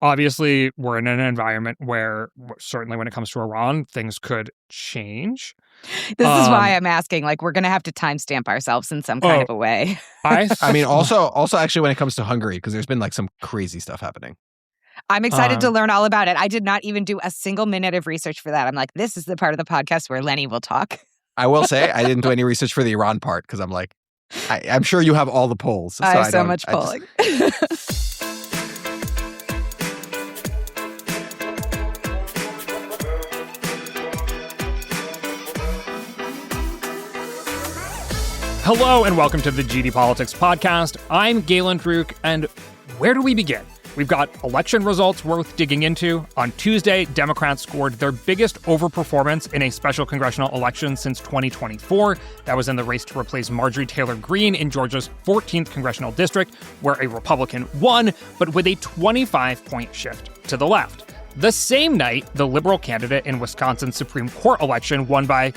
Obviously, we're in an environment where, certainly when it comes to Iran, things could change. This is why I'm asking, like, we're going to have to timestamp ourselves in some kind of a way. I mean, also actually when it comes to Hungary, because there's been like some crazy stuff happening. I'm excited to learn all about it. I did not even do a single minute of research for that. I'm like, this is the part of the podcast where Lenny will talk. I will say I didn't do any research for the Iran part because I'm like, I'm sure you have all the polls. So I have so much polling. Hello and welcome to the GD Politics Podcast. I'm Galen Druk, and where do we begin? We've got election results worth digging into. On Tuesday, Democrats scored their biggest overperformance in a special congressional election since 2024. That was in the race to replace Marjorie Taylor Greene in Georgia's 14th Congressional District, where a Republican won, but with a 25-point shift to the left. The same night, the Liberal candidate in Wisconsin's Supreme Court election won by,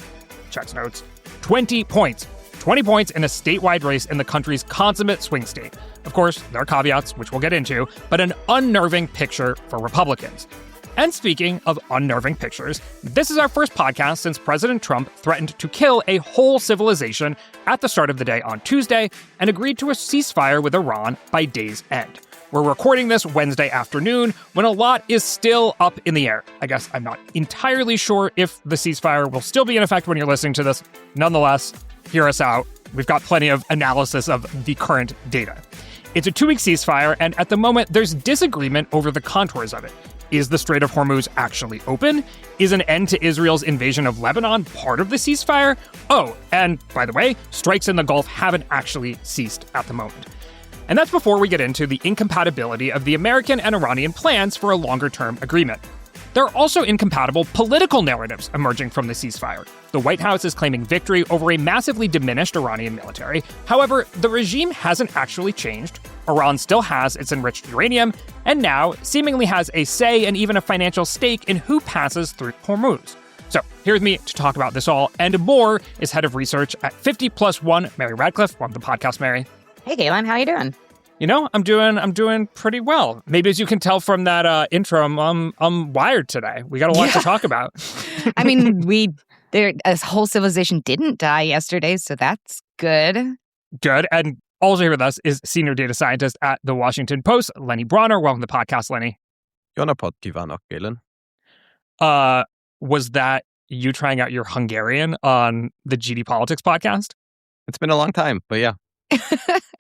checks notes, 20 points. 20 points in a statewide race in the country's consummate swing state. Of course, there are caveats, which we'll get into, but an unnerving picture for Republicans. And speaking of unnerving pictures, this is our first podcast since President Trump threatened to kill a whole civilization at the start of the day on Tuesday and agreed to a ceasefire with Iran by day's end. We're recording this Wednesday afternoon when a lot is still up in the air. I guess I'm not entirely sure if the ceasefire will still be in effect when you're listening to this. Nonetheless, hear us out. We've got plenty of analysis of the current data. It's a 2-week ceasefire, and at the moment, there's disagreement over the contours of it. Is the Strait of Hormuz actually open? Is an end to Israel's invasion of Lebanon part of the ceasefire? Oh, and by the way, strikes in the Gulf haven't actually ceased at the moment. And that's before we get into the incompatibility of the American and Iranian plans for a longer-term agreement. There are also incompatible political narratives emerging from the ceasefire. The White House is claiming victory over a massively diminished Iranian military. However, the regime hasn't actually changed. Iran still has its enriched uranium, and now seemingly has a say and even a financial stake in who passes through Hormuz. So here with me to talk about this all and more is head of research at 50+1, Mary Radcliffe. Welcome to the podcast, Mary. Hey, Galen, how you doing? You know, I'm doing pretty well. Maybe as you can tell from that intro, I'm wired today. We got a lot to talk about. I mean, a whole civilization didn't die yesterday, so that's good. Good. And also here with us is senior data scientist at The Washington Post, Lenny Bronner. Welcome to the podcast, Lenny. Jona podkivanok, Galen. Was that you trying out your Hungarian on the GD Politics podcast? It's been a long time, but yeah.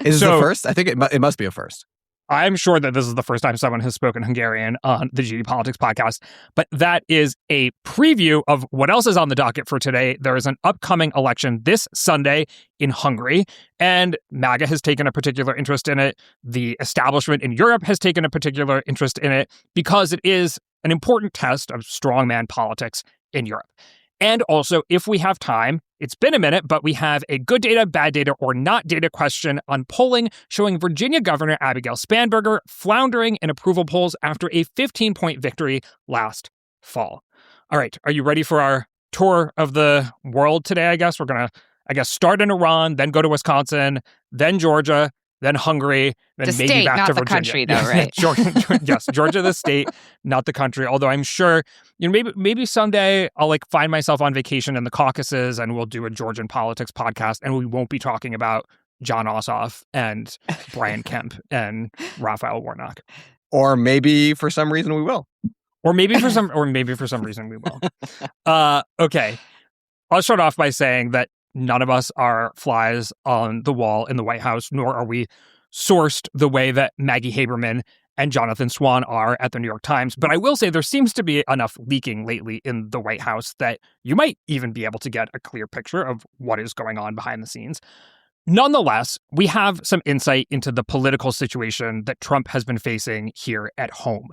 Is it the first? I think it must be a first. I'm sure that this is the first time someone has spoken Hungarian on the GD Politics podcast, but that is a preview of what else is on the docket for today. There is an upcoming election this Sunday in Hungary, and MAGA has taken a particular interest in it. The establishment in Europe has taken a particular interest in it because it is an important test of strongman politics in Europe. And also, if we have time, it's been a minute, but we have a good data, bad data, or not data question on polling showing Virginia Governor Abigail Spanberger floundering in approval polls after a 15-point victory last fall. All right, are you ready for our tour of the world today, I guess? We're going to, start in Iran, then go to Wisconsin, then Georgia, then Hungary, then the maybe state, back not to the Virginia. Country, though, right? Georgia the state, not the country. Although I'm sure, maybe someday I'll find myself on vacation in the Caucasus and we'll do a Georgian politics podcast, and we won't be talking about John Ossoff and Brian Kemp and Raphael Warnock. Or maybe for some reason we will. Or maybe for some reason we will. Okay, I'll start off by saying that none of us are flies on the wall in the White House, nor are we sourced the way that Maggie Haberman and Jonathan Swan are at the New York Times. But I will say there seems to be enough leaking lately in the White House that you might even be able to get a clear picture of what is going on behind the scenes. Nonetheless, we have some insight into the political situation that Trump has been facing here at home.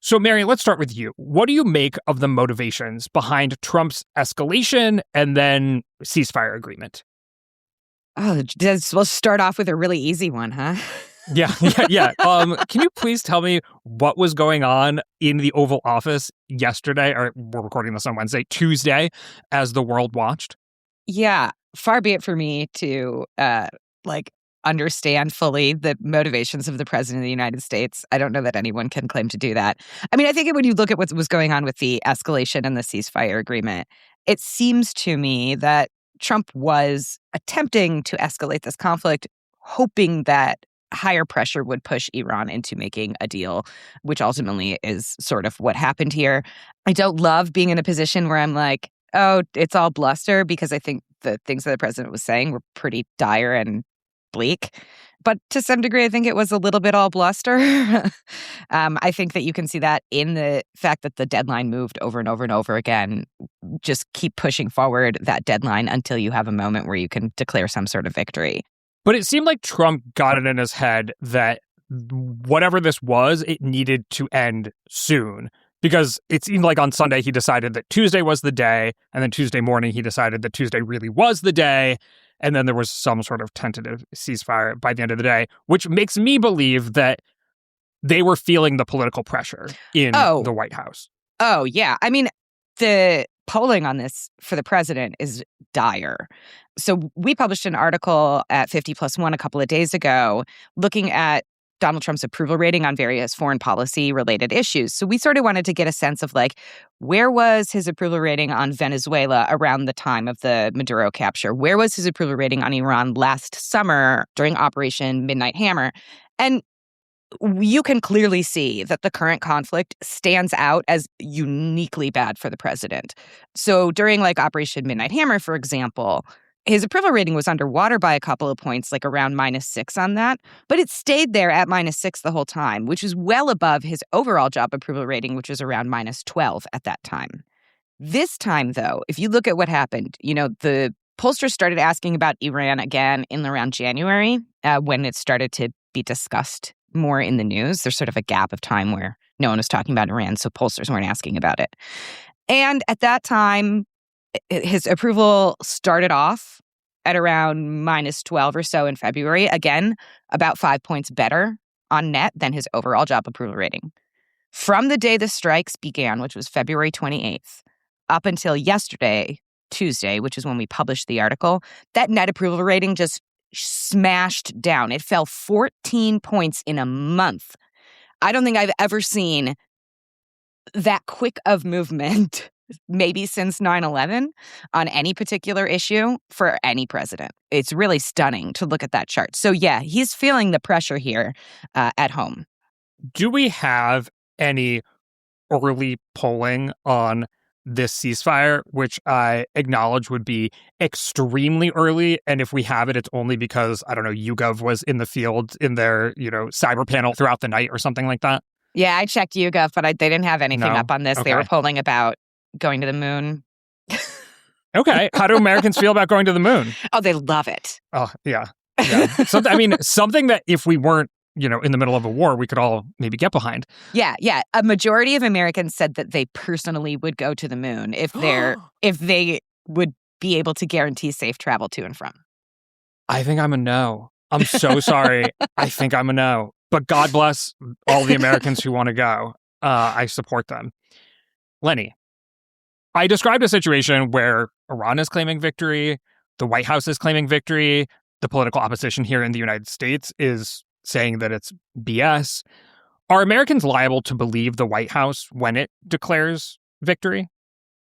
So, Mary, let's start with you. What do you make of the motivations behind Trump's escalation and then ceasefire agreement? Oh, we'll start off with a really easy one, huh? Yeah. Can you please tell me what was going on in the Oval Office yesterday, or we're recording this on Wednesday, Tuesday, as the world watched? Yeah, far be it for me to understand fully the motivations of the president of the United States. I don't know that anyone can claim to do that. I mean, I think when you look at what was going on with the escalation and the ceasefire agreement, it seems to me that Trump was attempting to escalate this conflict, hoping that higher pressure would push Iran into making a deal, which ultimately is sort of what happened here. I don't love being in a position where I'm like, oh, it's all bluster, because I think the things that the president was saying were pretty dire and bleak. But to some degree, I think it was a little bit all bluster. I think that you can see that in the fact that the deadline moved over and over and over again. Just keep pushing forward that deadline until you have a moment where you can declare some sort of victory. But it seemed like Trump got it in his head that whatever this was, it needed to end soon. Because it seemed like on Sunday he decided that Tuesday was the day, and then Tuesday morning he decided that Tuesday really was the day, and then there was some sort of tentative ceasefire by the end of the day, which makes me believe that they were feeling the political pressure in the White House. Oh, yeah. I mean, the polling on this for the president is dire. So we published an article at 50+1 a couple of days ago looking at Donald Trump's approval rating on various foreign policy related issues. So we sort of wanted to get a sense of like, where was his approval rating on Venezuela around the time of the Maduro capture? Where was his approval rating on Iran last summer during Operation Midnight Hammer? And you can clearly see that the current conflict stands out as uniquely bad for the president. So during like Operation Midnight Hammer, for example, his approval rating was underwater by a couple of points, like around -6 on that, but it stayed there at -6 the whole time, which is well above his overall job approval rating, which was around -12 at that time. This time, though, if you look at what happened, the pollsters started asking about Iran again in around January when it started to be discussed more in the news. There's sort of a gap of time where no one was talking about Iran, so pollsters weren't asking about it. And at that time, his approval started off at around -12 or so in February. Again, about 5 points better on net than his overall job approval rating. From the day the strikes began, which was February 28th, up until yesterday, Tuesday, which is when we published the article, that net approval rating just smashed down. It fell 14 points in a month. I don't think I've ever seen that quick of movement maybe since 9/11 on any particular issue for any president. It's really stunning to look at that chart. So yeah, he's feeling the pressure here at home. Do we have any early polling on this ceasefire, which I acknowledge would be extremely early? And if we have it, it's only because, I don't know, YouGov was in the field in their, cyber panel throughout the night or something like that? Yeah, I checked YouGov, but they didn't have anything up on this. Okay. They were polling about going to the moon. Okay. How do Americans feel about going to the moon? Oh, they love it. Oh, yeah. Something that if we weren't, in the middle of a war, we could all maybe get behind. Yeah. A majority of Americans said that they personally would go to the moon if they would be able to guarantee safe travel to and from. I think I'm a no. I'm so sorry. I think I'm a no. But God bless all the Americans who want to go. I support them. Lenny, I described a situation where Iran is claiming victory, the White House is claiming victory, the political opposition here in the United States is saying that it's BS. Are Americans liable to believe the White House when it declares victory?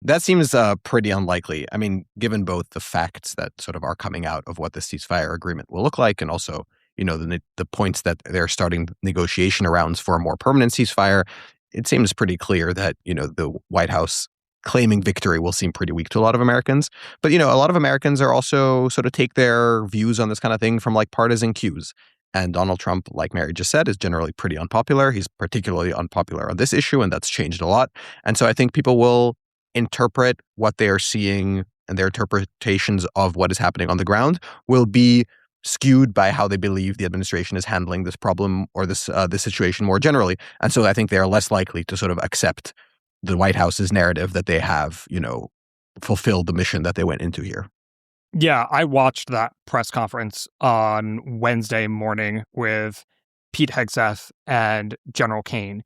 That seems pretty unlikely. I mean, given both the facts that sort of are coming out of what the ceasefire agreement will look like, and also, the points that they're starting negotiation rounds for a more permanent ceasefire, it seems pretty clear that, the White House claiming victory will seem pretty weak to a lot of Americans. But, a lot of Americans are also sort of take their views on this kind of thing from like partisan cues. And Donald Trump, like Mary just said, is generally pretty unpopular. He's particularly unpopular on this issue, and that's changed a lot. And so I think people will interpret what they are seeing, and their interpretations of what is happening on the ground will be skewed by how they believe the administration is handling this problem or this situation more generally. And so I think they are less likely to sort of accept the White House's narrative that they have, fulfilled the mission that they went into here. Yeah, I watched that press conference on Wednesday morning with Pete Hegseth and General Kane.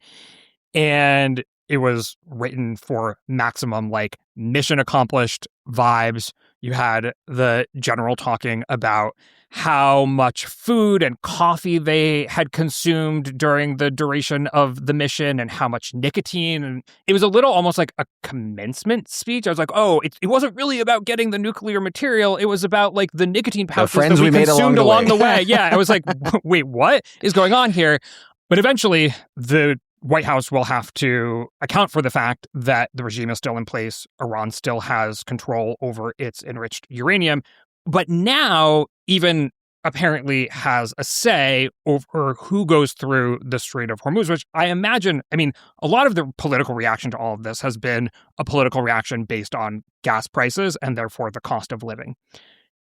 And it was written for maximum like mission accomplished vibes. You had the general talking about how much food and coffee they had consumed during the duration of the mission and how much nicotine. And it was a little almost like a commencement speech. I was like, oh, it wasn't really about getting the nuclear material. It was about like the nicotine pouches that we consumed along the way. Yeah, I was like, wait, what is going on here? But eventually, the White House will have to account for the fact that the regime is still in place. Iran still has control over its enriched uranium. But now, even apparently has a say over who goes through the Strait of Hormuz, which I imagine, I mean, a lot of the political reaction to all of this has been a political reaction based on gas prices and therefore the cost of living.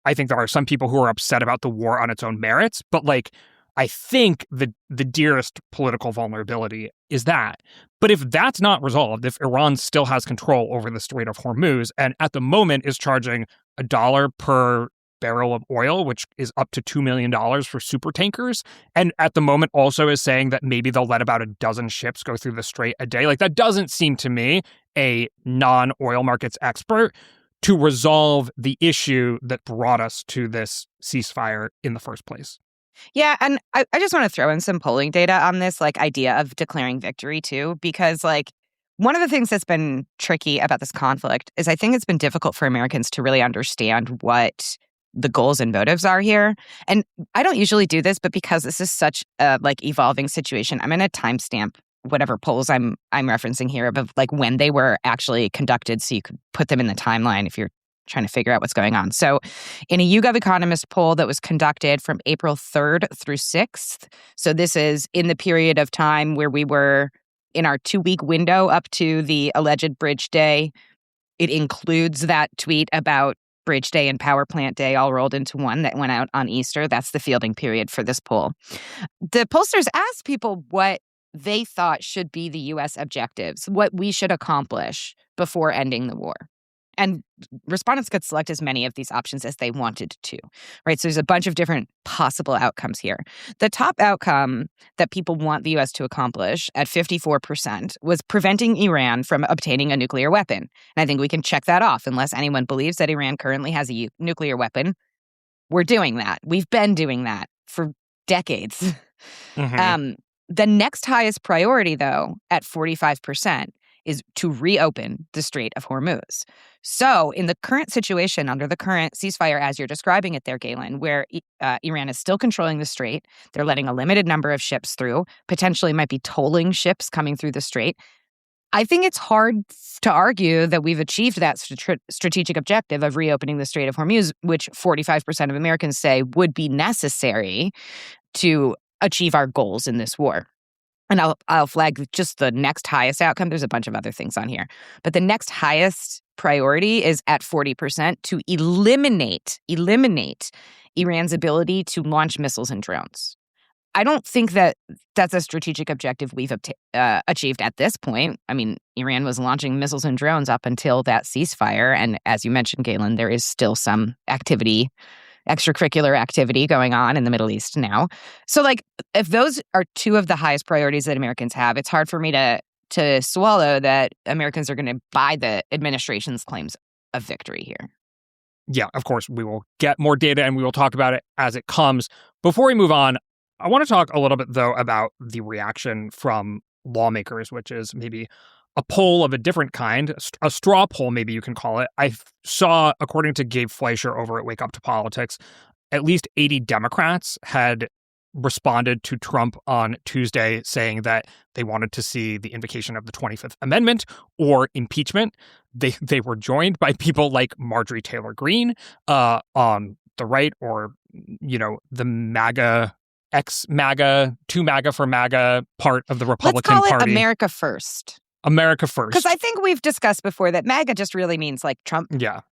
I think there are some people who are upset about the war on its own merits, but like, I think the dearest political vulnerability is that. But if that's not resolved, if Iran still has control over the Strait of Hormuz and at the moment is charging $1 per barrel of oil, which is up to $2 million for super tankers, and at the moment also is saying that maybe they'll let about a dozen ships go through the strait a day, like that doesn't seem to me, a non-oil markets expert, to resolve the issue that brought us to this ceasefire in the first place. Yeah, and I just want to throw in some polling data on this like idea of declaring victory too, because like one of the things that's been tricky about this conflict is I think it's been difficult for Americans to really understand what the goals and motives are here. And I don't usually do this, but because this is such a like evolving situation, I'm going to timestamp whatever polls I'm referencing here of like when they were actually conducted so you could put them in the timeline if you're trying to figure out what's going on. So in a YouGov Economist poll that was conducted from April 3rd through 6th, so this is in the period of time where we were in our 2-week window up to the alleged Bridge Day. It includes that tweet about Bridge Day and Power Plant Day all rolled into one that went out on Easter. That's the fielding period for this poll. The pollsters asked people what they thought should be the U.S. objectives, what we should accomplish before ending the war. And respondents could select as many of these options as they wanted to, right? So there's a bunch of different possible outcomes here. The top outcome that people want the U.S. to accomplish at 54% was preventing Iran from obtaining a nuclear weapon. And I think we can check that off. Unless anyone believes that Iran currently has a nuclear weapon, we're doing that. We've been doing that for decades. Mm-hmm. The next highest priority, though, at 45%, is to reopen the Strait of Hormuz. So in the current situation, under the current ceasefire, as you're describing it there, Galen, where Iran is still controlling the strait, they're letting a limited number of ships through, potentially might be tolling ships coming through the strait. I think it's hard to argue that we've achieved that strategic objective of reopening the Strait of Hormuz, which 45% of Americans say would be necessary to achieve our goals in this war. And I'll flag just the next highest outcome. There's a bunch of other things on here. But the next highest priority is at 40% to eliminate Iran's ability to launch missiles and drones. I don't think that that's a strategic objective we've achieved at this point. I mean, Iran was launching missiles and drones up until that ceasefire. And as you mentioned, Galen, there is still some extracurricular activity going on in the Middle East now. So, like, if those are two of the highest priorities that Americans have, it's hard for me to swallow that Americans are going to buy the administration's claims of victory here. Yeah, of course, we will get more data and we will talk about it as it comes. Before we move on, I want to talk a little bit, though, about the reaction from lawmakers, which is maybe a poll of a different kind, a straw poll, maybe you can call it. I saw, according to Gabe Fleischer over at Wake Up to Politics, at least 80 Democrats had responded to Trump on Tuesday saying that they wanted to see the invocation of the 25th Amendment or impeachment. They were joined by people like Marjorie Taylor Greene on the right, or, you know, the MAGA, ex-MAGA, too MAGA for MAGA part of the Republican Party. Let's call it America First. America First. Because I think we've discussed before that MAGA just really means like Trump. Yeah.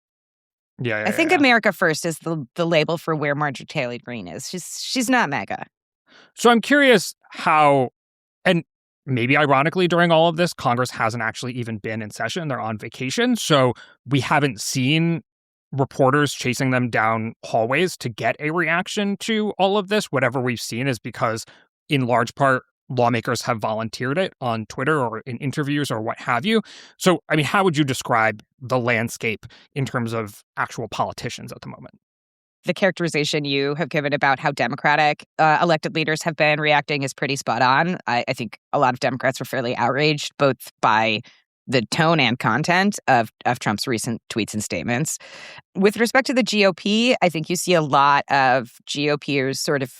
I think America First is the label for where Marjorie Taylor Greene is. She's not MAGA. So I'm curious how, and maybe ironically during all of this, Congress hasn't actually even been in session. They're on vacation. So we haven't seen reporters chasing them down hallways to get a reaction to all of this. Whatever we've seen is because, in large part, lawmakers have volunteered it on Twitter or in interviews or what have you. So, I mean, how would you describe the landscape in terms of actual politicians at the moment? The characterization you have given about how Democratic elected leaders have been reacting is pretty spot on. I think a lot of Democrats were fairly outraged, both by the tone and content of Trump's recent tweets and statements. With respect to the GOP, I think you see a lot of GOPers sort of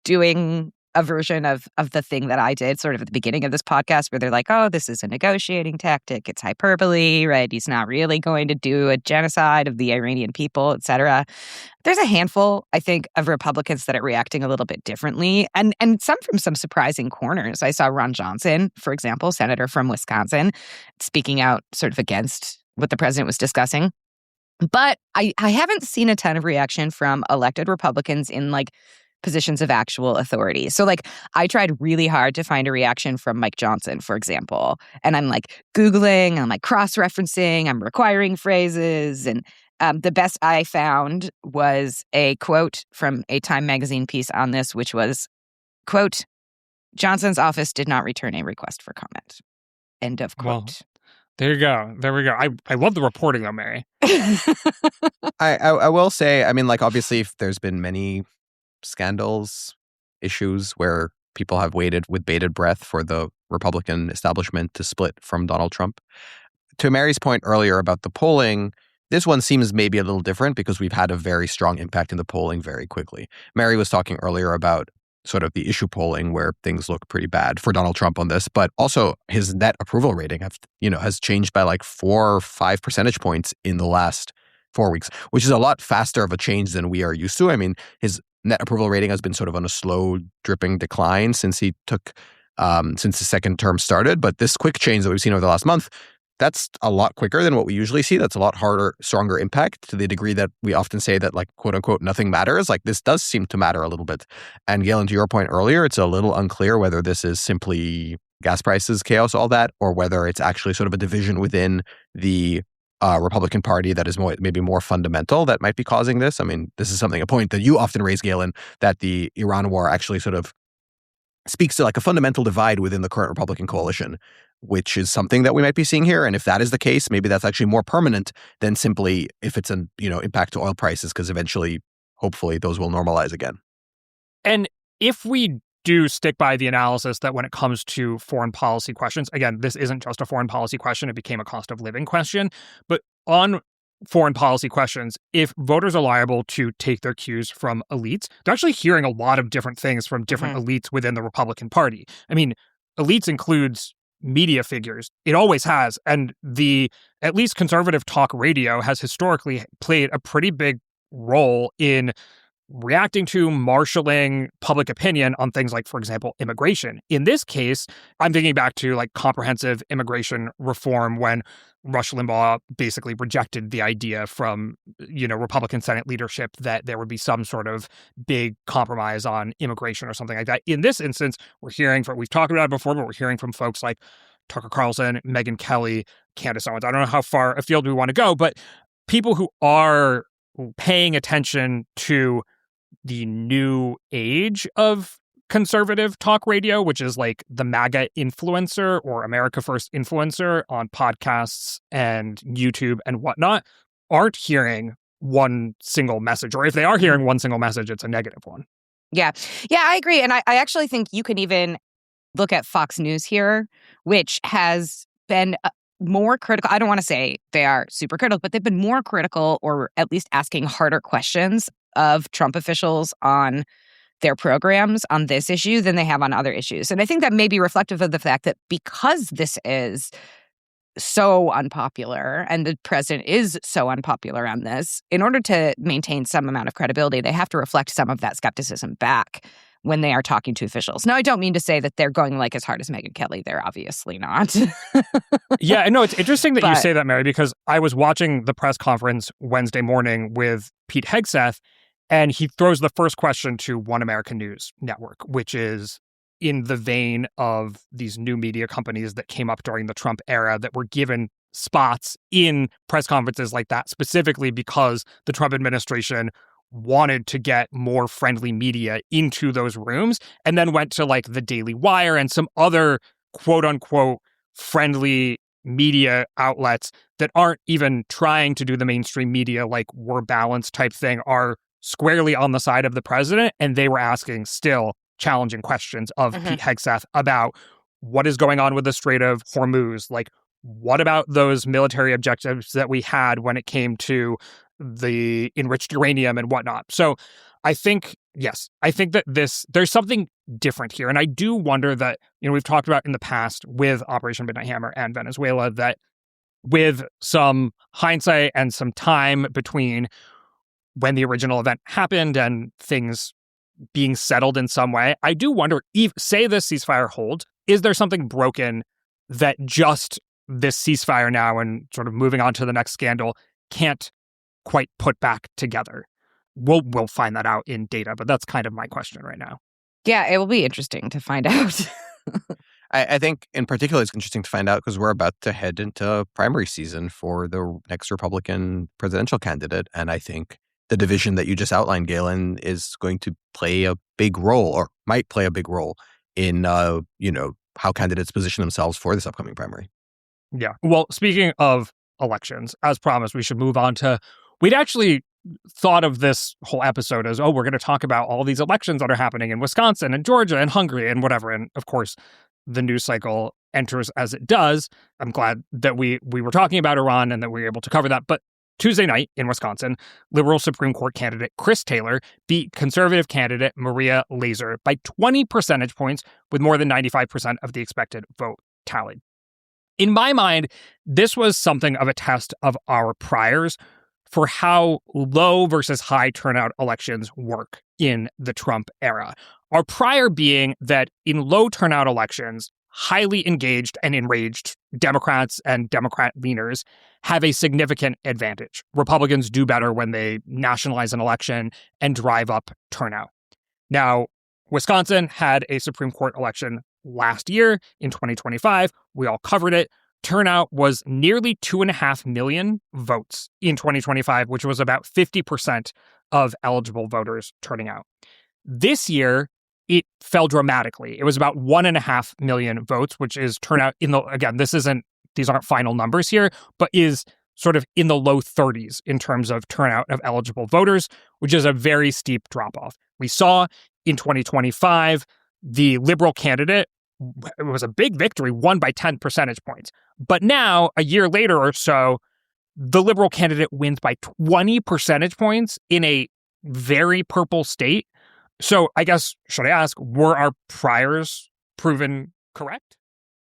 doing a version of the thing that I did sort of at the beginning of this podcast, where they're like, oh, this is a negotiating tactic. It's hyperbole, right? He's not really going to do a genocide of the Iranian people, et cetera. There's a handful, I think, of Republicans that are reacting a little bit differently, and some from some surprising corners. I saw Ron Johnson, for example, senator from Wisconsin, speaking out sort of against what the president was discussing. But I haven't seen a ton of reaction from elected Republicans in like positions of actual authority. So like I tried really hard to find a reaction from Mike Johnson, for example. And I'm like Googling, I'm like cross-referencing, I'm requiring phrases. And the best I found was a quote from a Time magazine piece on this, which was, quote, Johnson's office did not return a request for comment. End of quote. Well, there you go. There we go. I love the reporting though, Mary. I will say, I mean, like obviously there's been many scandals, issues where people have waited with bated breath for the Republican establishment to split from Donald Trump. To Mary's point earlier about the polling, this one seems maybe a little different because we've had a very strong impact in the polling very quickly. Mary was talking earlier about sort of the issue polling where things look pretty bad for Donald Trump on this, but also his net approval rating has changed by like 4 or 5 percentage points in the last 4 weeks, which is a lot faster of a change than we are used to. I mean, his net approval rating has been sort of on a slow dripping decline since he took, since the second term started. But this quick change that we've seen over the last month, that's a lot quicker than what we usually see. That's a lot harder, stronger impact to the degree that we often say that like, quote unquote, nothing matters. Like this does seem to matter a little bit. And Galen, to your point earlier, it's a little unclear whether this is simply gas prices, chaos, all that, or whether it's actually sort of a division within the Republican Party that is maybe more fundamental that might be causing this. I mean, this is a point that you often raise, Galen, that the Iran war actually sort of speaks to like a fundamental divide within the current Republican coalition, which is something that we might be seeing here. And if that is the case, maybe that's actually more permanent than simply if it's an impact to oil prices, because eventually, hopefully, those will normalize again. And if we do stick by the analysis that when it comes to foreign policy questions, again, this isn't just a foreign policy question, it became a cost of living question. But on foreign policy questions, if voters are liable to take their cues from elites, they're actually hearing a lot of different things from different elites within the Republican Party. I mean, elites includes media figures. It always has. And at least conservative talk radio has historically played a pretty big role in reacting to marshaling public opinion on things like, for example, immigration. In this case, I'm thinking back to like comprehensive immigration reform when Rush Limbaugh basically rejected the idea from, Republican Senate leadership that there would be some sort of big compromise on immigration or something like that. In this instance, we've talked about it before, but we're hearing from folks like Tucker Carlson, Megyn Kelly, Candace Owens. I don't know how far afield we want to go, but people who are paying attention to the new age of conservative talk radio, which is like the MAGA influencer or America First influencer on podcasts and YouTube and whatnot, aren't hearing one single message. Or if they are hearing one single message, it's a negative one. Yeah, I agree. And I actually think you can even look at Fox News here, which has been more critical. I don't want to say they are super critical, but they've been more critical or at least asking harder questions of Trump officials on their programs on this issue than they have on other issues. And I think that may be reflective of the fact that because this is so unpopular and the president is so unpopular on this, in order to maintain some amount of credibility, they have to reflect some of that skepticism back when they are talking to officials. Now, I don't mean to say that they're going like as hard as Megyn Kelly. They're obviously not. Yeah, no, it's interesting that you say that, Mary, because I was watching the press conference Wednesday morning with Pete Hegseth, and he throws the first question to One American News Network, which is in the vein of these new media companies that came up during the Trump era that were given spots in press conferences like that, specifically because the Trump administration wanted to get more friendly media into those rooms, and then went to like the Daily Wire and some other quote unquote friendly media outlets that aren't even trying to do the mainstream media, like we're balanced type thing, are squarely on the side of the president. And they were asking still challenging questions of Pete Hegseth about what is going on with the Strait of Hormuz. Like, what about those military objectives that we had when it came to the enriched uranium and whatnot? So I think, yes, I think that there's something different here. And I do wonder that, we've talked about in the past with Operation Midnight Hammer and Venezuela, that with some hindsight and some time between when the original event happened and things being settled in some way, I do wonder, if, say this ceasefire holds, is there something broken that just this ceasefire now and sort of moving on to the next scandal can't quite put back together? We'll find that out in data, but that's kind of my question right now. Yeah, it will be interesting to find out. I think in particular it's interesting to find out because we're about to head into primary season for the next Republican presidential candidate. And I think the division that you just outlined, Galen, is going to play a big role, or might play a big role in, how candidates position themselves for this upcoming primary. Yeah. Well, speaking of elections, as promised, we should move on to, we'd actually thought of this whole episode as, we're going to talk about all these elections that are happening in Wisconsin and Georgia and Hungary and whatever. And of course, the news cycle enters as it does. I'm glad that we were talking about Iran and that we were able to cover that. But Tuesday night in Wisconsin, liberal Supreme Court candidate Chris Taylor beat conservative candidate Maria Laser by 20 percentage points with more than 95% of the expected vote tallied. In my mind, this was something of a test of our priors for how low versus high turnout elections work in the Trump era. Our prior being that in low turnout elections, highly engaged and enraged Democrats and Democrat leaners have a significant advantage. Republicans do better when they nationalize an election and drive up turnout. Now, Wisconsin had a Supreme Court election last year in 2025. We all covered it. Turnout was nearly 2.5 million votes in 2025, which was about 50% of eligible voters turning out. This year, it fell dramatically. It was about 1.5 million votes, which is turnout these aren't final numbers here, but is sort of in the low 30s in terms of turnout of eligible voters, which is a very steep drop-off. We saw in 2025, the liberal candidate, it was a big victory, won by 10 percentage points. But now, a year later or so, the liberal candidate wins by 20 percentage points in a very purple state. So I guess, should I ask, were our priors proven correct?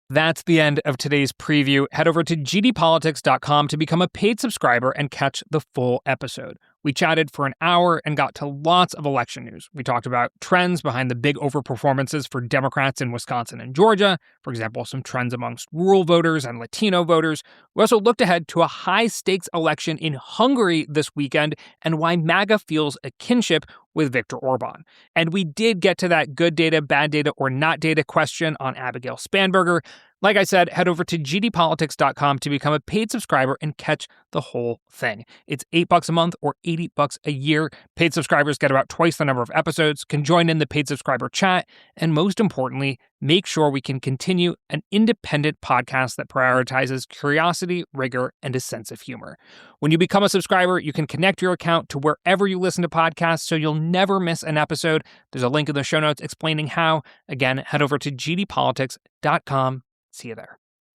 That's the end of today's preview. Head over to gdpolitics.com to become a paid subscriber and catch the full episode. We chatted for an hour and got to lots of election news. We talked about trends behind the big overperformances for Democrats in Wisconsin and Georgia. For example, some trends amongst rural voters and Latino voters. We also looked ahead to a high-stakes election in Hungary this weekend and why MAGA feels a kinship with Viktor Orban. And we did get to that good data, bad data, or not data question on Abigail Spanberger. Like I said, head over to gdpolitics.com to become a paid subscriber and catch the whole thing. It's $8 a month or $80 a year. Paid subscribers get about twice the number of episodes, can join in the paid subscriber chat, and most importantly, make sure we can continue an independent podcast that prioritizes curiosity, rigor, and a sense of humor. When you become a subscriber, you can connect your account to wherever you listen to podcasts so you'll never miss an episode. There's a link in the show notes explaining how. Again, head over to gdpolitics.com. See you there.